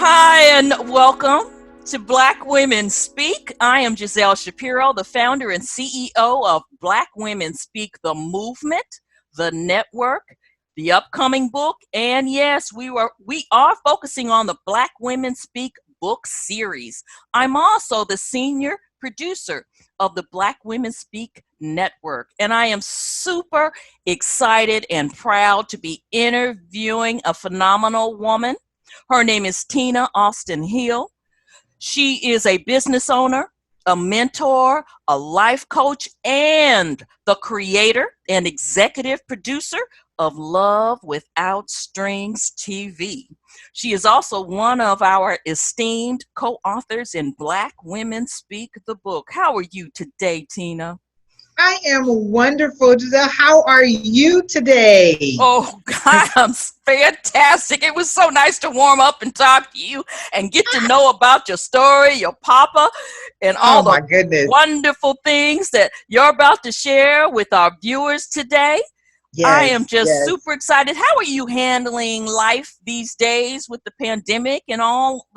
Hi, and welcome to Black Women Speak. I am Giselle Shapiro, the founder and CEO of Black Women Speak, the movement, the network, the upcoming book, and yes, we are focusing on the Black Women Speak book series. I'm also the senior producer of the Black Women Speak network, and I am super excited and proud to be interviewing a phenomenal woman. Her name is Tina Austin Hill. She is a business owner, a mentor, a life coach, and the creator and executive producer of Love Without Strings TV. She is also one of our esteemed co-authors in Black Women Speak the book. How are you today, Tina? I am wonderful, Giselle. How are you today? Oh, God, I'm fantastic. It was so nice to warm up and talk to you and get to know about your story, your papa, and all my the goodness. wonderful things that you're about to share with our viewers today. I am just super excited. How are you handling life these days with the pandemic and all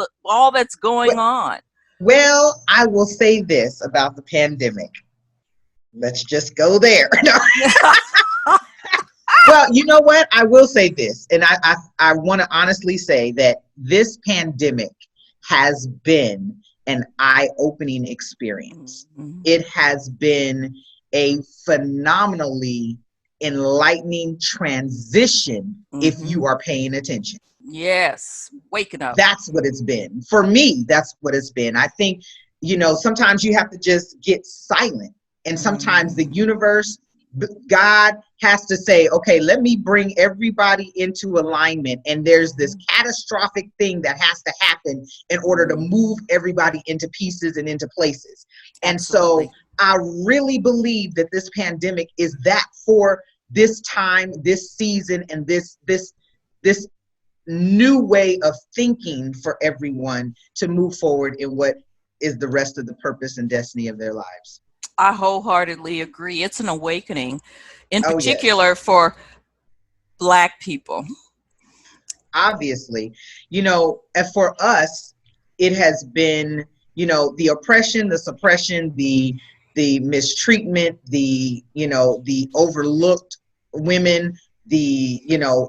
that's going on? Well, I will say this about the pandemic. Let's just go there. No. Well, you know what? I will say this, and I want to honestly say that this pandemic has been an eye-opening experience. Mm-hmm. It has been a phenomenally enlightening transition if you are paying attention. Yes, waking up. That's what it's been. For me, that's what it's been. I think, sometimes you have to just get silent. And sometimes the universe, God has to say, okay, let me bring everybody into alignment. And there's this catastrophic thing that has to happen in order to move everybody into pieces and into places. Absolutely. And so I really believe that this pandemic is that for this time, this season, and this new way of thinking for everyone to move forward in what is the rest of the purpose and destiny of their lives. I wholeheartedly agree. It's an awakening, in particular for Black people. Obviously, and for us, it has been, the oppression, the suppression, the mistreatment, the overlooked women,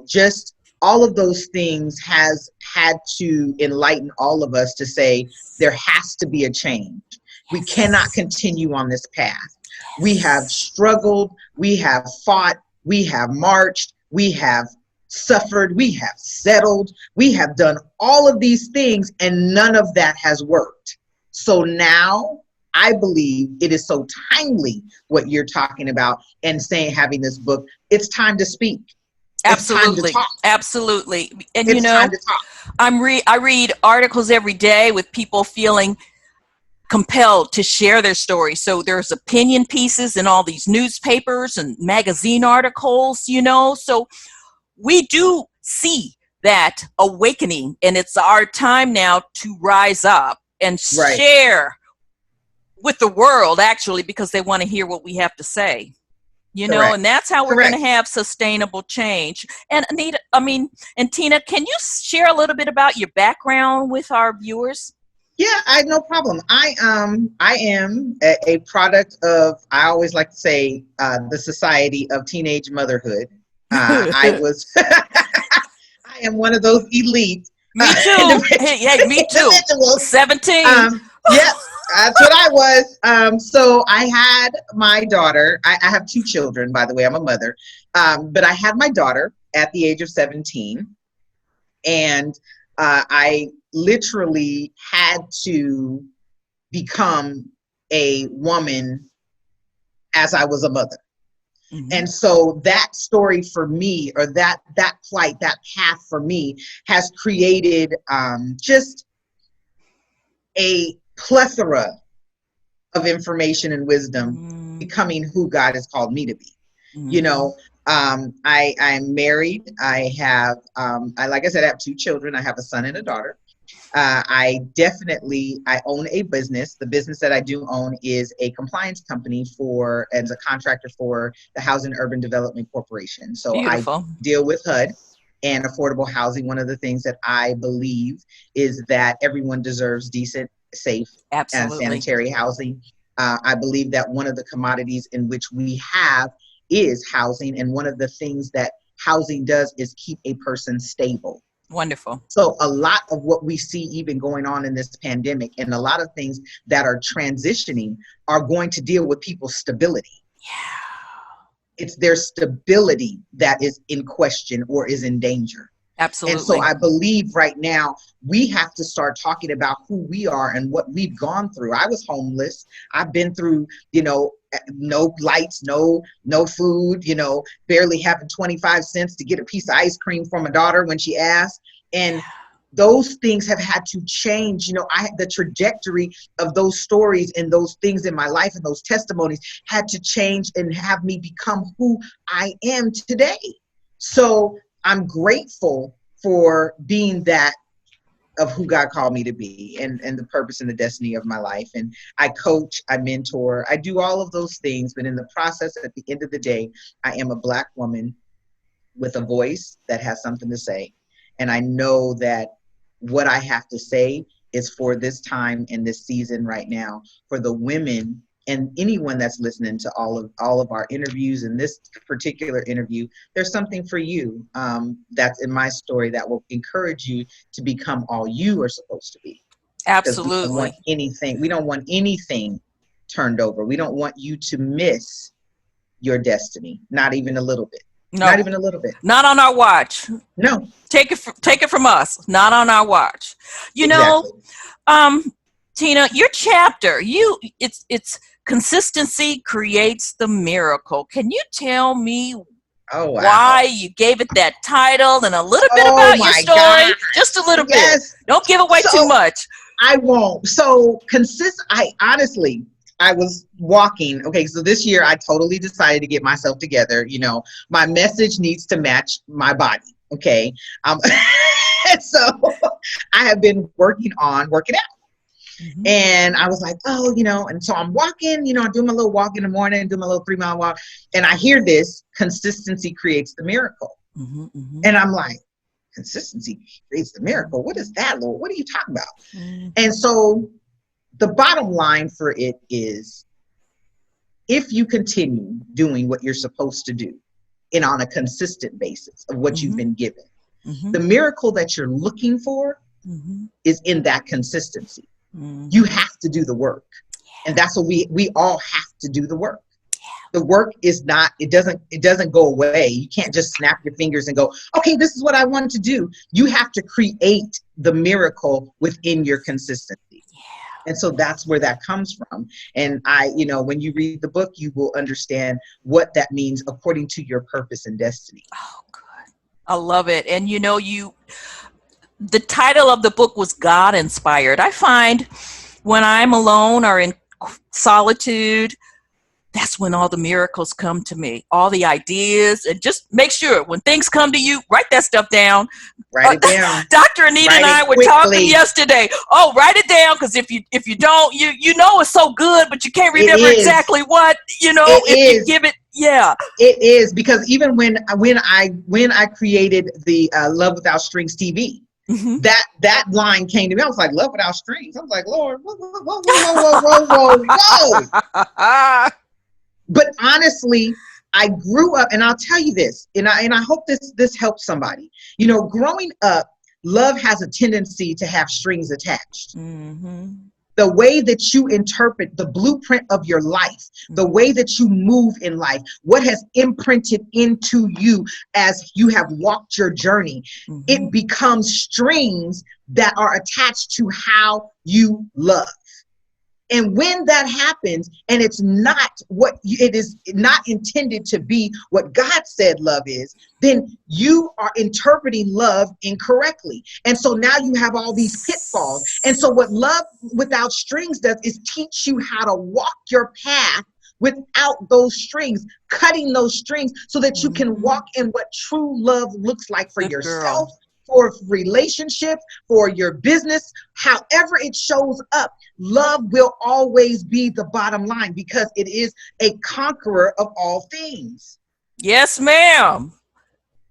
just all of those things has had to enlighten all of us to say there has to be a change. We cannot continue on this path. We have struggled, we have fought, we have marched, we have suffered, we have settled, we have done all of these things, and none of that has worked. So now I believe it is so timely what you're talking about and saying, having this book, it's time to speak. Absolutely. It's time to talk. Absolutely. And it's time to talk. I read articles every day with people feeling compelled to share their story. So there's opinion pieces in all these newspapers and magazine articles, so we do see that awakening, and it's our time now to rise up and share with the world, actually, because they want to hear what we have to say. And that's how we're going to have sustainable change. And Anita, and Tina, can you share a little bit about your background with our viewers? Yeah, no problem. I am a product of, I always like to say, the Society of Teenage Motherhood. I am one of those elite. Me too. Hey, me too. 17. Yep, that's what I was. So I had my daughter. I have two children, by the way. I'm a mother. But I had my daughter at the age of 17. And I literally had to become a woman as I was a mother. And so that story for me, or that plight, that path for me, has created just a plethora of information and wisdom, becoming who God has called me to be. I'm married. I have, like I said, I have two children. I have a son and a daughter. I own a business. The business that I do own is a compliance company as a contractor for the Housing and Urban Development Corporation. So Beautiful. I deal with HUD. and affordable housing. One of the things that I believe is that everyone deserves decent, safe, and Absolutely. sanitary housing. I believe that one of the commodities in which we have is housing, and one of the things that housing does is keep a person stable. Wonderful. So a lot of what we see even going on in this pandemic, and a lot of things that are transitioning, are going to deal with people's stability. Yeah. It's their stability that is in question or is in danger. And so Absolutely. I believe right now we have to start talking about who we are and what we've gone through. I was homeless. I've been through, no lights, no food, barely having 25 cents to get a piece of ice cream from a daughter when she asked. And those things have had to change. The trajectory of those stories and those things in my life and those testimonies had to change and have me become who I am today. So I'm grateful for being that of who God called me to be, and the purpose and the destiny of my life. And I coach, I mentor, I do all of those things. But in the process, at the end of the day, I am a Black woman with a voice that has something to say. And I know that what I have to say is for this time and this season right now, for the women and anyone that's listening to all of our interviews and this particular interview. There's something for you that's in my story that will encourage you to become all you are supposed to be. Because we don't want Absolutely. anything. We don't want anything turned over. We don't want you to miss your destiny, not even a little bit. Not No, even a little bit. not on our watch. No. Take it from us. Not on our watch. You know, Exactly. Tina, your chapter, it's consistency creates the miracle. Can you tell me Oh, why wow. you gave it that title and a little bit Oh about your my God. story? Just a little bit. Yes. Don't give away too So much. I won't. So I was walking. Okay, so this year I totally decided to get myself together. My message needs to match my body. Okay. So I have been working out. Mm-hmm. And I was like, and so I'm walking, I do my little walk in the morning, do my little 3-mile walk. And I hear this: consistency creates the miracle. Mm-hmm. Mm-hmm. And I'm like, consistency creates the miracle. What is that, Lord? What are you talking about? Mm-hmm. And so the bottom line for it is, if you continue doing what you're supposed to do and on a consistent basis of what you've Mm-hmm. been given, Mm-hmm. the miracle that you're looking for Mm-hmm. is in that consistency. Mm-hmm. You have to do the work. And that's what we all have to do the work. The work is not, it doesn't go away. You can't just snap your fingers and go, okay, this is what I want to do. You have to create the miracle within your consistency. And so that's where that comes from. And when you read the book, you will understand what that means according to your purpose and destiny. Oh, good. I love it. And the title of the book was God inspired. I find when I'm alone or in solitude, that's when all the miracles come to me, all the ideas. And just make sure when things come to you, write that stuff down. Write it down. Dr. Anita and Write I it were talking quickly. yesterday. Oh, write it down, because if you don't, you know it's so good, but you can't It remember is. exactly what, It if you is. give it. Yeah. It is, because even when I created the Love Without Strings TV, Mm-hmm. that line came to me. I was like, love without strings. I was like, Lord, whoa, whoa, whoa, whoa, whoa, whoa, whoa, whoa. But honestly, I grew up, and I'll tell you this, and I hope this helps somebody. Growing up, love has a tendency to have strings attached. Mm-hmm. The way that you interpret the blueprint of your life, the way that you move in life, what has imprinted into you as you have walked your journey, Mm-hmm. it becomes strings that are attached to how you love. And when that happens, and it's not what it is, not intended to be what God said love is, then you are interpreting love incorrectly. And so now you have all these pitfalls. And so what Love Without Strings does is teach you how to walk your path without those strings, cutting those strings so that you can walk in what true love looks like for Good yourself, girl. for relationships, for your business, however it shows up. Love will always be the bottom line, because it is a conqueror of all things. Yes, ma'am.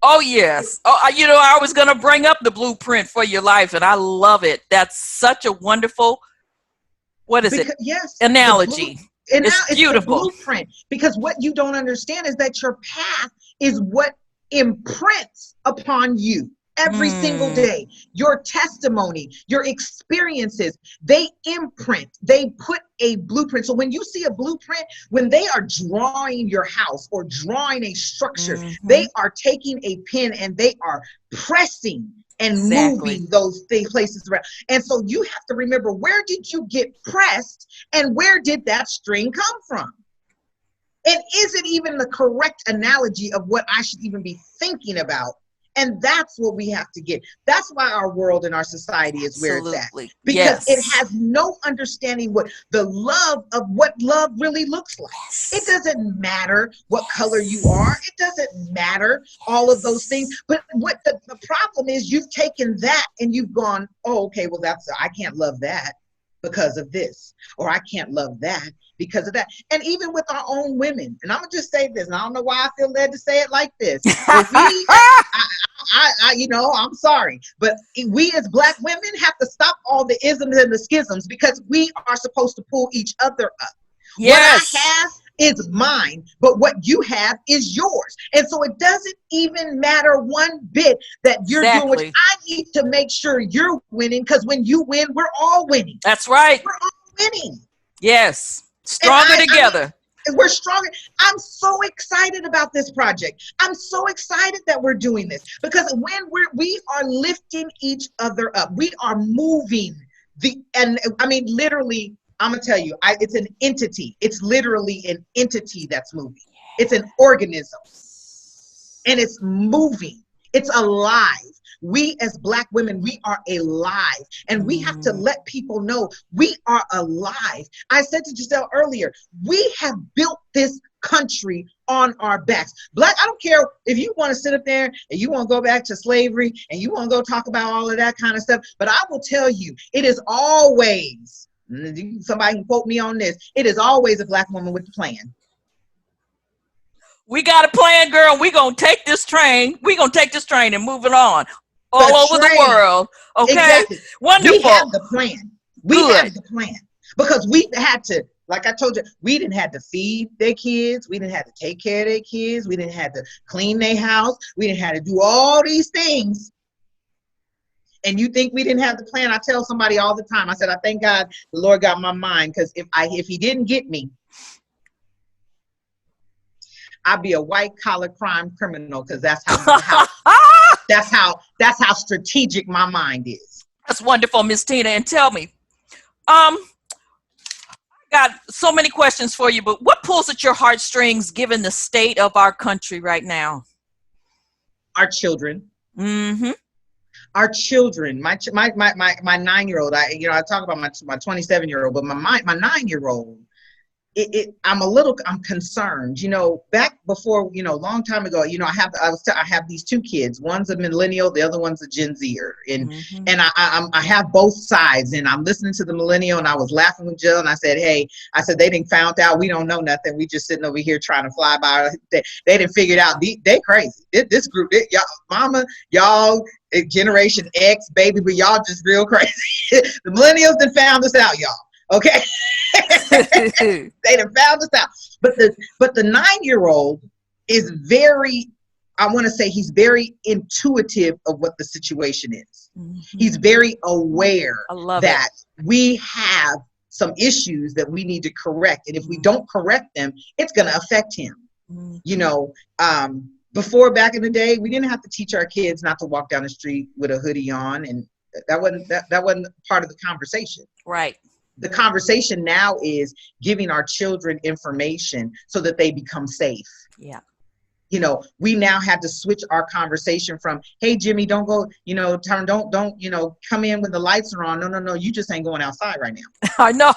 Oh, yes. Oh, I was going to bring up the blueprint for your life, and I love it. That's such a wonderful, what is it, Because yes, the blue analogy. and now It's it's the beautiful. blueprint. Because what you don't understand is that your path is what imprints upon you every single Mm, day. Your testimony, your experiences, they imprint, they put a blueprint. So when you see a blueprint, when they are drawing your house or drawing a structure, they hmm. are taking a pen and they are pressing and Exactly. moving those places around. And so you have to remember, where did you get pressed and where did that string come from? And is it even the correct analogy of what I should even be thinking about? And that's what we have to get. That's why our world and our society is where it's at. Absolutely. Because it Yes. has no understanding what the love of what love really looks like. It Yes. doesn't matter what color you are. Yes. It doesn't matter all of those things. Yes. But what the problem is, you've taken that and you've gone, oh, okay, well, I can't love that because of this, or I can't love that because of that. And even with our own women, and I'm gonna just say this, and I don't know why I feel led to say it like this. If we, I'm sorry, but we as Black women have to stop all the isms and the schisms because we are supposed to pull each other up. What I Yes. have is mine, but what you have is yours. And so it doesn't even matter one bit that you're doing, which Exactly. I need to make sure you're winning, because when you win, we're all winning. That's right. We're all winning. Yes. And Stronger I mean, together. we're stronger. I'm so excited about this project. I'm so excited that we're doing this because when we are lifting each other up, we are moving and I mean, literally, I'm gonna tell you, it's an entity. It's literally an entity that's moving. It's an organism and it's moving. It's alive. We as Black women, we are alive, and we have to Mm, let people know we are alive. I said to Giselle earlier, we have built this country on our backs. Black, I don't care if you want to sit up there and you want to go back to slavery and you want to go talk about all of that kind of stuff, but I will tell you, it is always, somebody can quote me on this, it is always a Black woman with the plan. we got a plan, girl. We're going to take this train. We're going to take this train and move it on all The over the train. world. Okay? Exactly. We Wonderful. have the plan. We Good. have the plan because we had to, like I told you, we didn't have to feed their kids. We didn't have to take care of their kids. We didn't have to clean their house. We didn't have to do all these things. And you think we didn't have the plan? I tell somebody all the time. I said, I thank God the Lord got my mind, because if he didn't get me, I'd be a white collar crime criminal, because that's how strategic my mind is. That's wonderful, Miss Tina. And tell me, um, got so many questions for you, but what pulls at your heartstrings given the state of our country right now? Our children. Mm-hmm. Our children, my 9-year-old, I talk about my 27-year-old, but my 9-year-old, I'm concerned. Back before, a long time ago, I have these two kids. One's a millennial, the other one's a Gen Zer, and Mm-hmm. I have both sides, and I'm listening to the millennial, and I was laughing with Jill, and I said, hey, they didn't found out we don't know nothing. We just sitting over here trying to fly by. They didn't figure it out. They crazy. This group, y'all, mama, y'all, Generation X, baby, but y'all just real crazy. The millennials done found us out, y'all. Okay. They done found us out. But the 9-year-old is very, I want to say, he's very intuitive of what the situation is. Mm-hmm. He's very aware I love that it. we have some issues that we need to correct. And if we don't correct them, it's going to affect him. Mm-hmm. Before, back in the day, we didn't have to teach our kids not to walk down the street with a hoodie on. And that wasn't part of the conversation. Right. The conversation now is giving our children information so that they become safe. Yeah. We now had to switch our conversation from, hey, Jimmy, don't go, don't come in when the lights are on. No, you just ain't going outside right now. I know.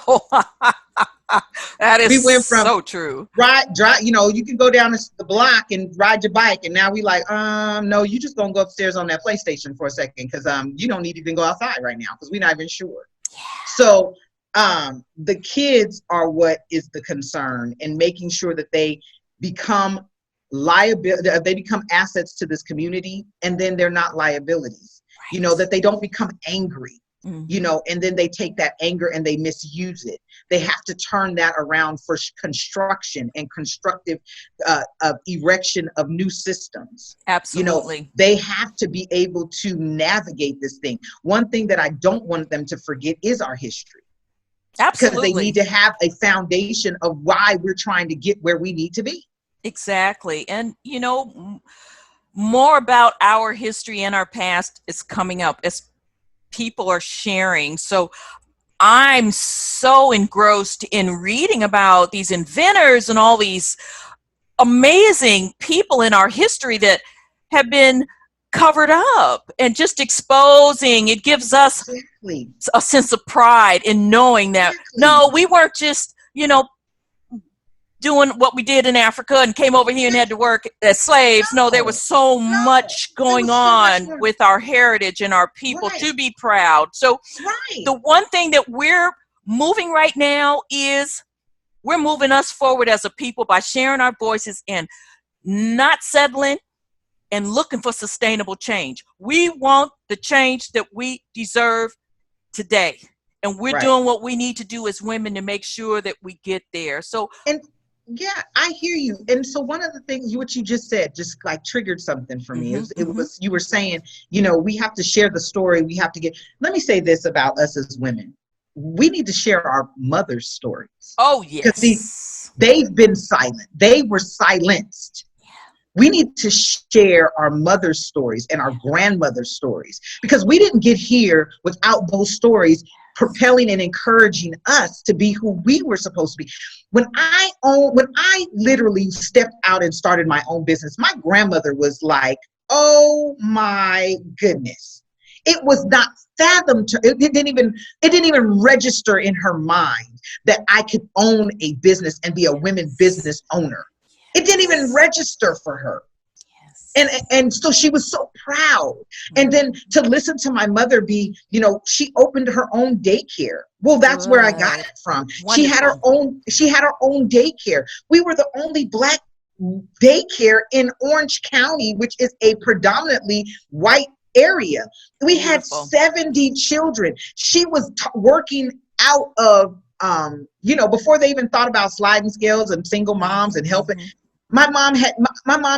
That We is went from so true. drive, you can go down the block and ride your bike. And now we like, no, you just gonna go upstairs on that PlayStation for a second, because you don't need to even go outside right now, because we're not even sure. Yeah. So the kids are what is the concern, and making sure that they become liability, they become assets to this community, and then they're not liabilities. You know, that they don't become angry, you know, and then they take that anger and they misuse it. They have to turn that around for construction and constructive erection of new systems. Absolutely. You know, they have to be able to navigate this thing. One thing that I don't want them to forget is our history. Absolutely. Because they need to have a foundation of why we're trying to get where we need to be. Exactly. And, you know, more about our history and our past is coming up as people are sharing. So I'm so engrossed in reading about these inventors and all these amazing people in our history that have been covered up, and just exposing it gives us a sense of pride in knowing that no, we weren't just, you know, doing what we did in Africa and came over here and had to work as slaves. No, there was so much going on with our heritage and our people to be proud. So the one thing that we're moving right now is we're moving us forward as a people by sharing our voices and not settling and looking for sustainable change. We want the change that we deserve today. And we're doing what we need to do as women to make sure that we get there. So, and yeah, I hear you. And so one of the things what you just said just like triggered something for me. It was you were saying, you know, we have to share the story. We have to get, let me say this about us as women. We need to share our mothers' stories. Oh, yes. Because they've been silent. They were silenced. We need to share our mother's stories and our grandmother's stories, because we didn't get here without those stories propelling and encouraging us to be who we were supposed to be. When I literally stepped out and started my own business, my grandmother was like, oh my goodness. It was not fathomed. It didn't even register in her mind that I could own a business and be a women business owner. It didn't even register for her. And so she was so proud. And then to listen to my mother be, you know, she opened her own daycare. Well, that's where I got it from. Wonderful. She had her own daycare. We were the only Black daycare in Orange County, which is a predominantly white area. We had 70 children. She was working out of, you know, before they even thought about sliding scales and single moms and helping. My mom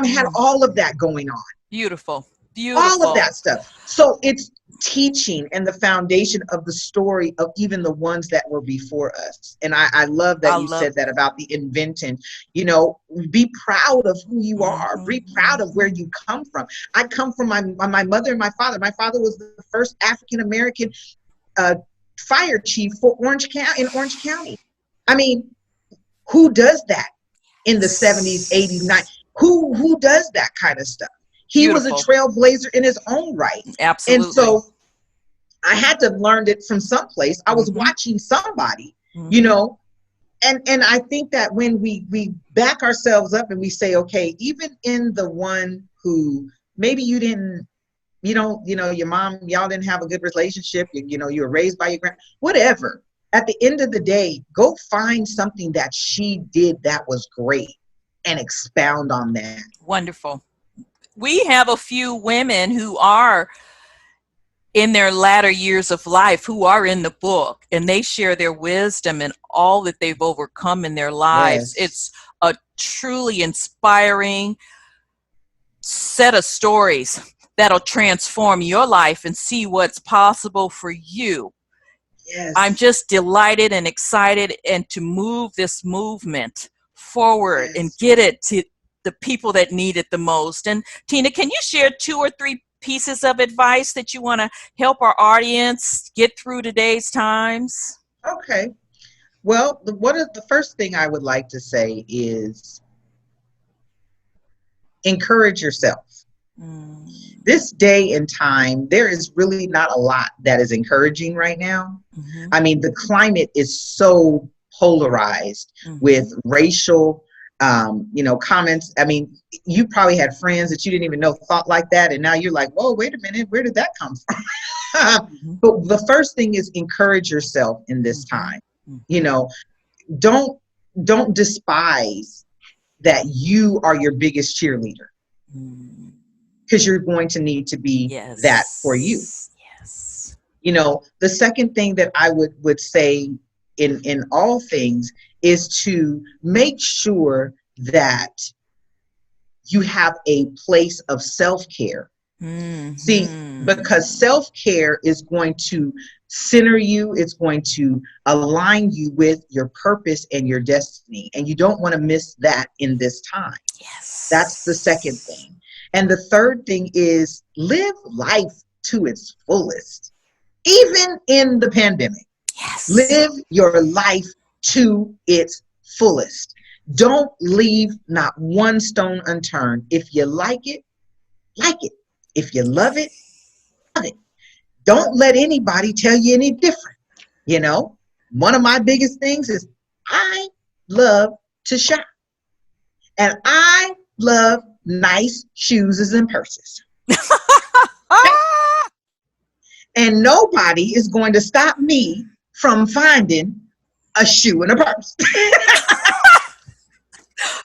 had all of that going on. Beautiful. All of that stuff. So it's teaching and the foundation of the story of even the ones that were before us. And I love that you said that about the inventing. You know, be proud of who you are. Be proud of where you come from. I come from my mother and my father. My father was the first African American fire chief for Orange County. I mean, who does that in the 70s, 80s, 90s? Who does that kind of stuff? He was a trailblazer in his own right. Absolutely. And so I had to learn it from someplace. I was watching somebody, you know, and I think that when we back ourselves up and we say, okay, even in the one who maybe your mom, y'all didn't have a good relationship, you know, you were raised by your whatever. At the end of the day, go find something that she did that was great and expound on that. Wonderful. We have a few women who are in their latter years of life who are in the book, and they share their wisdom and all that they've overcome in their lives. Yes. It's a truly inspiring set of stories that'll transform your life and see what's possible for you. Yes. I'm just delighted and excited and to move this movement forward and get it to the people that need it the most. And Tina, can you share 2 or 3 pieces of advice that you want to help our audience get through today's times? Okay. Well, the first thing I would like to say is encourage yourself. This day and time, there is really not a lot that is encouraging right now. I mean, the climate is so polarized with racial, comments. I mean, you probably had friends that you didn't even know thought like that. And now you're like, whoa, wait a minute, where did that come from? But the first thing is encourage yourself in this time. You know, don't despise that you are your biggest cheerleader, because you're going to need to be that for you. Yes. You know, the second thing that I would say in all things is to make sure that you have a place of self-care. See, because self-care is going to center you, it's going to align you with your purpose and your destiny. And you don't want to miss that in this time. Yes. That's the second thing. And the third thing is live life to its fullest, even in the pandemic. Yes. Live your life to its fullest. Don't leave not one stone unturned. If you like it, like it. If you love it, love it. Don't let anybody tell you any different. You know, one of my biggest things is I love to shop. And I love nice shoes and purses. And nobody is going to stop me from finding a shoe and a purse.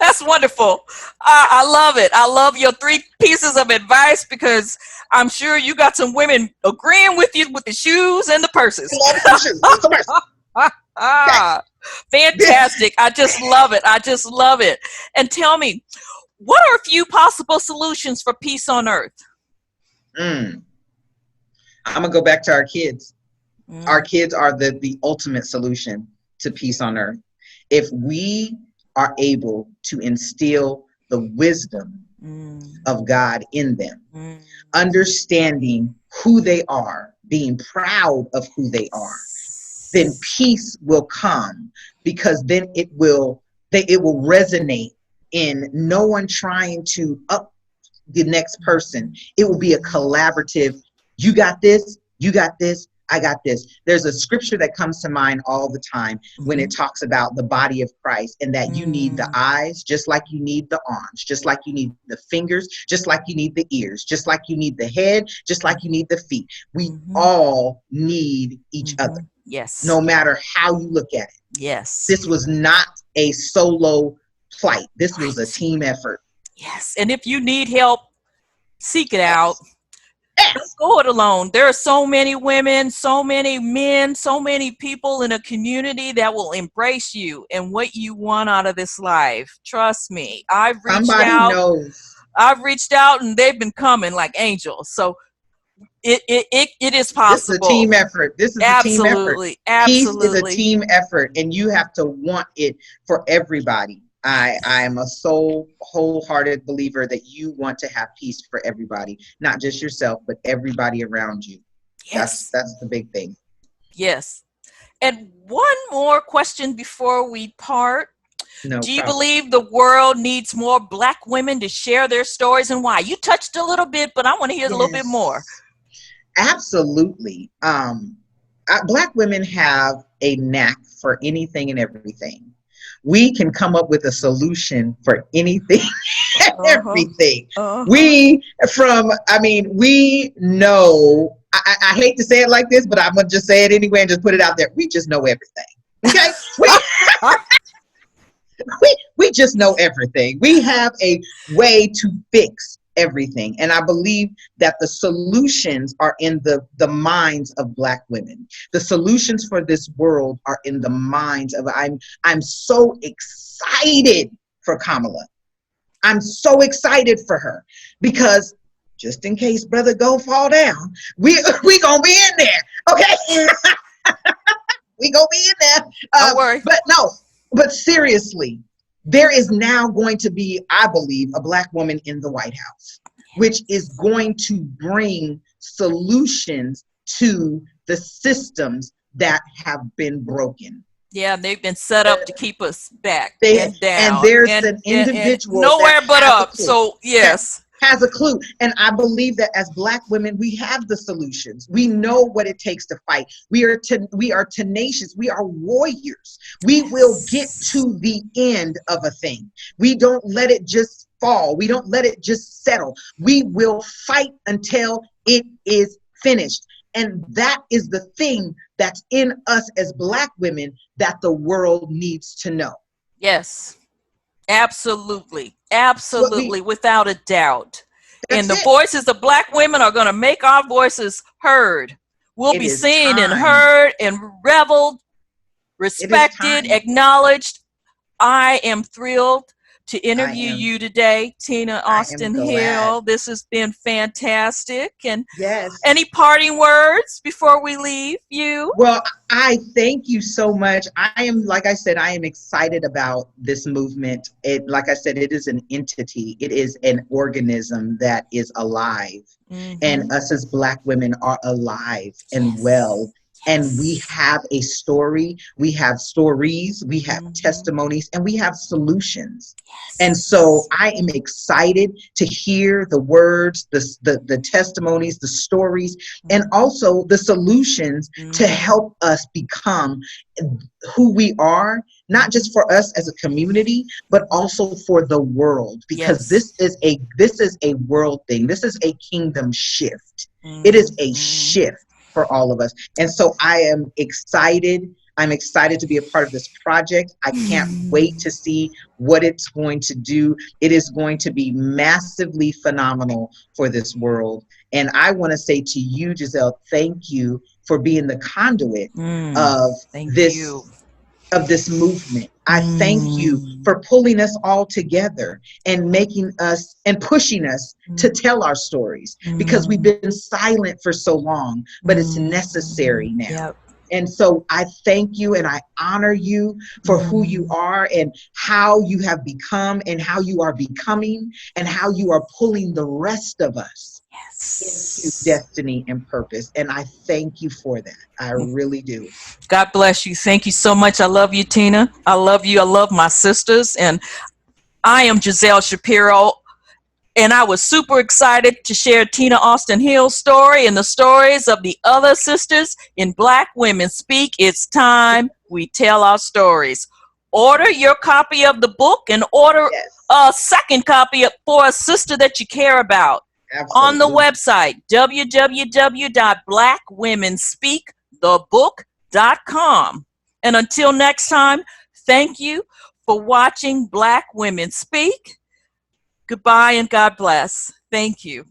That's wonderful. I love it. I love your 3 pieces of advice, because I'm sure you got some women agreeing with you with the shoes and the purses. I love some shoes and some purses. Fantastic. I just love it. I just love it. And tell me, what are a few possible solutions for peace on earth? I'm going to go back to our kids. Our kids are the ultimate solution to peace on earth. If we are able to instill the wisdom of God in them, understanding who they are, being proud of who they are, then peace will come, because then it will resonate in no one trying to up the next person. It will be a collaborative. You got this, I got this. There's a scripture that comes to mind all the time when it talks about the body of Christ, and that you need the eyes just like you need the arms, just like you need the fingers, just like you need the ears, just like you need the head, just like you need the feet. We all need each other. Yes. No matter how you look at it. Yes. This was not a solo plight. This was a team effort. Yes. And if you need help, seek it out. Yes. Don't go it alone. There are so many women, so many men, so many people in a community that will embrace you and what you want out of this life. Trust me. I've reached out and they've been coming like angels. So it is possible. This is a team effort. This is a team effort. Peace is a team effort, and you have to want it for everybody. I am a wholehearted believer that you want to have peace for everybody, not just yourself, but everybody around you. Yes. That's the big thing. Yes. And one more question before we part. Do you believe the world needs more Black women to share their stories, and why? You touched a little bit, but I want to hear a little bit more. Absolutely. Black women have a knack for anything and everything. We can come up with a solution for anything and everything. We know, I hate to say it like this, but I'm going to just say it anyway and just put it out there. We just know everything. Okay? We just know everything. We have a way to fix everything. And I believe that the solutions are in the minds of Black women. The solutions for this world are in the minds of, I'm so excited for Kamala. I'm so excited for her, because just in case brother go fall down, we gonna be in there. Okay. We gonna be in there. Don't worry. But seriously, there is now going to be, I believe, a Black woman in the White House, which is going to bring solutions to the systems that have been broken. Yeah, they've been set up to keep us back and down. And there's an individual nowhere but up. So yes. Has a clue. And I believe that as Black women, we have the solutions. We know what it takes to fight. We are tenacious. We are warriors. We will get to the end of a thing. We don't let it just fall. We don't let it just settle. We will fight until it is finished. And that is the thing that's in us as Black women that the world needs to know. Yes. Absolutely. That's what we. Absolutely. Without a doubt. And That's the it. voices of Black women are going to make our voices heard. We'll It be is seen and time. heard and reveled, It is respected, time. acknowledged. I am thrilled to I interview am. you today, Tina I am Austin glad. Hill. This has been fantastic. And Yes. any parting words before we leave you? Well, I thank you so much. I am, like I said, I am excited about this movement. It, like I said, it is an entity. It is an organism that is alive. And Mm-hmm. us as Black women are alive and Yes. well. And we Yes. have a story, we have stories, we have Mm-hmm. testimonies, and we have solutions. And so Yes. I am excited to hear the words, the testimonies, the stories, and Mm-hmm. also the solutions to Mm-hmm. help us become who we are, not Mm-hmm. just for us as a community, but Mm-hmm. also for the world, because Yes. this is a world thing. This is a kingdom shift. It is a Mm-hmm. shift for all of us. And so I am excited. I'm excited to be a part of this project. I can't wait to see what it's going to do. It is going to be massively phenomenal for this world. And I want to say to you, Giselle, thank you for being the conduit Mm. of Thank you. this of this movement. I thank you Mm. for pulling us all together and making us and pushing us to Mm. tell our stories, because we've Mm. been silent for so long, but it's Mm. necessary now. Yep. And so I thank you and I honor you for who you Mm. are and how you have become and how you are becoming and how you are pulling the rest of us into Yes. destiny and purpose. And I thank you for that. I really do. God bless you. Thank you so much. I love you, Tina. I love you. I love my sisters. And I am Giselle Shapiro. And I was super excited to share Tina Austin Hill's story and the stories of the other sisters in Black Women Speak. It's time we tell our stories. Order your copy of the book and order Yes, a second copy for a sister that you care about on the absolutely. website www.blackwomenspeakthebook.com. And until next time, thank you for watching Black Women Speak. Goodbye and God bless. Thank you.